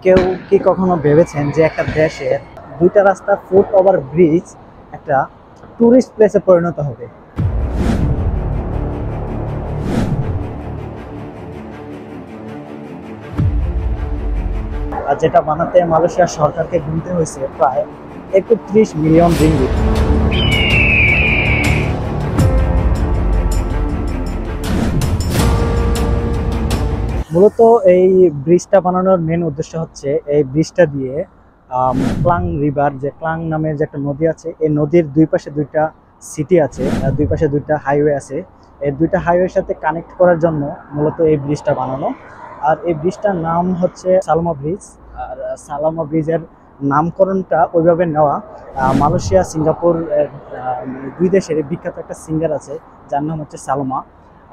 কেউ কি কখনো ভেবেছেন যে একটা দেশের দুইটা রাস্তা ফুট ওভার ব্রিজ একটা টুরিস্ট প্লেসে পরিণত হবে? আর যেটা বানাতে মালয়েশিয়া সরকারকে গুনতে হয়েছে প্রায় 31 মিলিয়ন রিঙ্গিত। মূলত এই ব্রিজটা বানানোর মেন উদ্দেশ্য হচ্ছে এই ব্রিজটা দিয়ে ক্লাং রিভার, যে ক্লাং নামের যে একটা নদী আছে, এই নদীর দুই পাশে দুইটা সিটি আছে, দুই পাশে দুইটা হাইওয়ে আছে। এই দুইটা হাইওয়ের সাথে কানেক্ট করার জন্য মূলত এই ব্রিজটা বানানো। আর এই ব্রিজটার নাম হচ্ছে সালমা ব্রিজ। আর সালমা ব্রিজের নামকরণটা ওইভাবে নেওয়া, মালয়েশিয়া সিঙ্গাপুর দুই দেশের বিখ্যাত একটা সিঙ্গার আছে যার নাম হচ্ছে সালমা।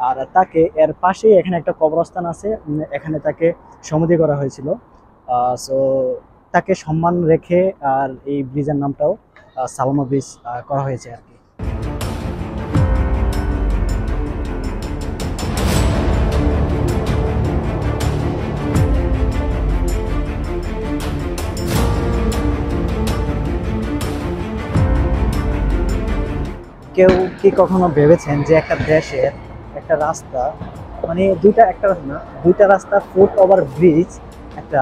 আর তাকে এর পাশেই এখানে একটা কবরস্থান আছে, এখানে তাকে সমাধি করা হয়েছিল। সো তাকে সম্মান রেখে আর এই ব্রিজের নামটাও সালমা ব্রিজ করা হয়েছে আর কি। কেউ কি কখনো ভেবেছেন যে একটা দেশের একটা রাস্তা, মানে দুইটা রাস্তা ফুট ওভার ব্রিজ একটা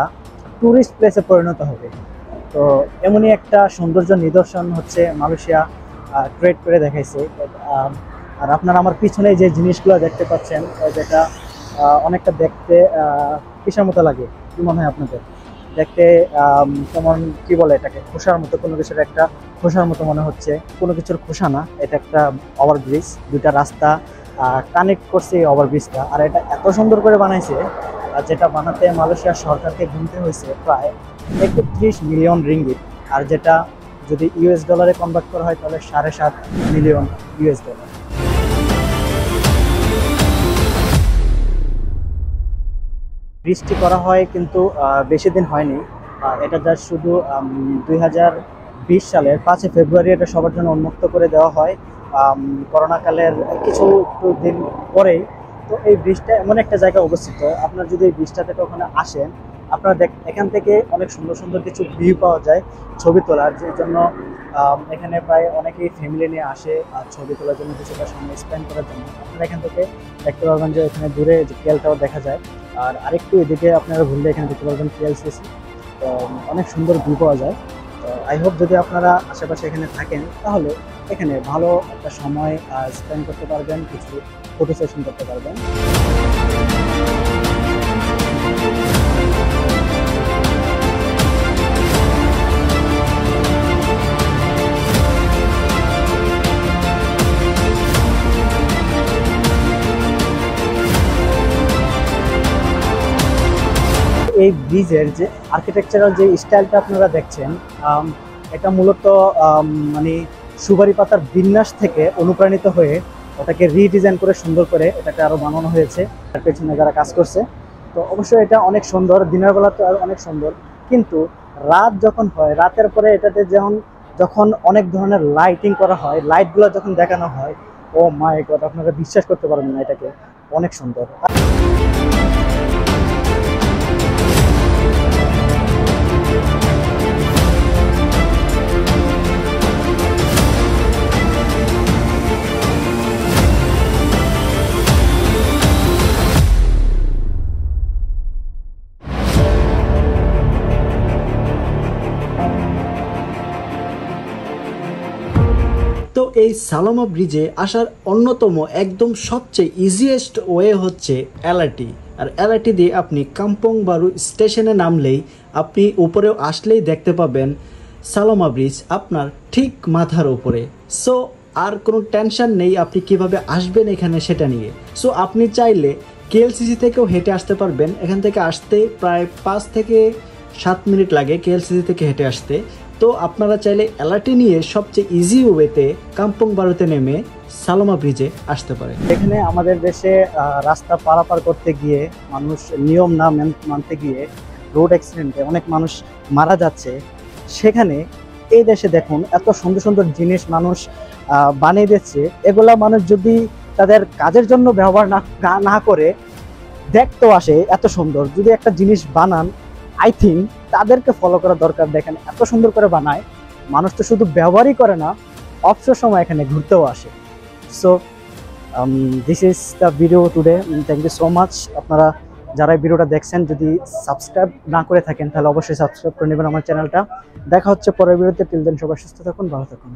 টুরিস্ট প্লেসে পরিণত হবে? তো এমনই একটা সৌন্দর্য নিদর্শন হচ্ছে মালয়েশিয়া ক্রিয়েট করে দেখাইছে। আর আপনারা আমার পিছনে যে জিনিসগুলো দেখতে পাচ্ছেন, যেটা অনেকটা দেখতে কিসের মতো লাগে, কি মনে হয় আপনাদের? দেখতে কেমন, কি বলে এটাকে, খোসার মতো, কোনো কিছুর একটা খোসার মতো মনে হচ্ছে। কোনো কিছুর খোসা না, এটা একটা ওভারব্রিজ, দুইটা রাস্তা কানেক্ট করছে এই ওভারব্রিজটা। আর এটা এত সুন্দর করে বানাইছে, যেটা বানাতে মালয়েশিয়া সরকারকে গুনতে হয়েছে প্রায় 31 মিলিয়ন রিঙ্গিত। আর যেটা যদি ইউএস ডলারে কনভার্ট করা হয় তাহলে 7.5 মিলিয়ন ইউএস ডলার। বৃষ্টি করা হয় কিন্তু বেশি দিন হয়নি। এটা জাস্ট শুধু 2020 সালের 5 ফেব্রুয়ারি এটা সবার জন্য উন্মুক্ত করে দেওয়া হয়, করোনাকালের কিছু একটু দিন পরেই। তো এই ব্রিজটা এমন একটা জায়গায় অবস্থিত, আপনার যদি এই ব্রিজটা থেকে ওখানে আসেন, আপনারা এখান থেকে অনেক সুন্দর সুন্দর কিছু ভিউ পাওয়া যায় ছবি তোলার, যে জন্য এখানে প্রায় অনেকেই ফ্যামিলি নিয়ে আসে আর ছবি তোলার জন্য, কিছুটা সময় স্পেন্ড করার জন্য। আপনারা এখান থেকে দেখতে পারবেন যে এখানে দূরে যে কেলটাও দেখা যায়। আর আরেকটু এদিকে আপনারা ঘুরলে এখানে দেখতে পারবেন কেএলসিসি। তো অনেক সুন্দর ভিউ পাওয়া যায়। তো আই হোপ যদি আপনারা আশেপাশে এখানে থাকেন তাহলে এখানে ভালো একটা সময় স্পেন্ড করতে পারবেন, কিছু ফটো সেশন করতে পারবেন। এই ব্রিজের যে আর্কিটেকচারাল যে স্টাইলটা আপনারা দেখছেন, এটা মূলত মানে সুপারি পাতার বিন্যাস থেকে অনুপ্রাণিত হয়ে ওটাকে রিডিজাইন করে সুন্দর করে এটাকে আরো বানানো হয়েছে তার পেছনে যারা কাজ করছে। তো অবশ্যই এটা অনেক সুন্দর, দিনের বেলা তো আর অনেক সুন্দর, কিন্তু রাত যখন হয়, রাতের পরে এটাতে যখন অনেক ধরনের লাইটিং করা হয়, লাইটগুলো যখন দেখানো হয়, ও মাই গড, আপনারা বিশ্বাস করতে পারবেন না, এটাকে অনেক সুন্দর। তো এই সালমা ব্রিজে আসার অন্যতম একদম সবচেয়ে ইজিয়েস্ট ওয়ে হচ্ছে এলআরটি। আর এলআরটি দিয়ে আপনি কাম্পং বারু স্টেশনে নামলেই আপনি উপরেও আসলেই দেখতে পাবেন সালমা ব্রিজ আপনার ঠিক মাথার উপরে। সো আর কোনো টেনশন নেই আপনি কিভাবে আসবেন এখানে সেটা নিয়ে। সো আপনি চাইলে কেএলসিসি থেকেও হেঁটে আসতে পারবেন। এখান থেকে আসতে প্রায় 5 থেকে 7 মিনিট লাগে কেএলসিসি থেকে হেঁটে আসতে। তো আপনারা চাইলে এলআরটি নিয়ে সবচেয়ে ইজি ওয়েতে কাম্পং বারুতে নেমে সালমা ব্রিজে আসতে পারেন। এখানে আমাদের দেশে রাস্তা পারাপার করতে গিয়ে মানুষ নিয়ম না মানতে গিয়ে রোড অ্যাক্সিডেন্টে অনেক মানুষ মারা যাচ্ছে, সেখানে এই দেশে দেখুন এত সুন্দর সুন্দর জিনিস মানুষ বানিয়ে দিচ্ছে। এগুলা মানুষ যদি তাদের কাজের জন্য ব্যবহার না করে দেখতেও আসে, এত সুন্দর যদি একটা জিনিস বানান, আই থিঙ্ক তাদেরকে ফলো করা দরকার। দেখেন এত সুন্দর করে বানায়, মানুষ তো শুধু ব্যবহারই করে না, অবসর সময় এখানে ঘুরতেও আসে। So this is the video today. Thank you so much. আপনারা যারা এই ভিডিওটা দেখছেন, যদি সাবস্ক্রাইব না করে থাকেন তাহলে অবশ্যই সাবস্ক্রাইব করে নেবেন আমার চ্যানেলটা। দেখা হচ্ছে পরের ভিডিওতে। টিল দেন সবাই সুস্থ থাকুন, ভালো থাকুন।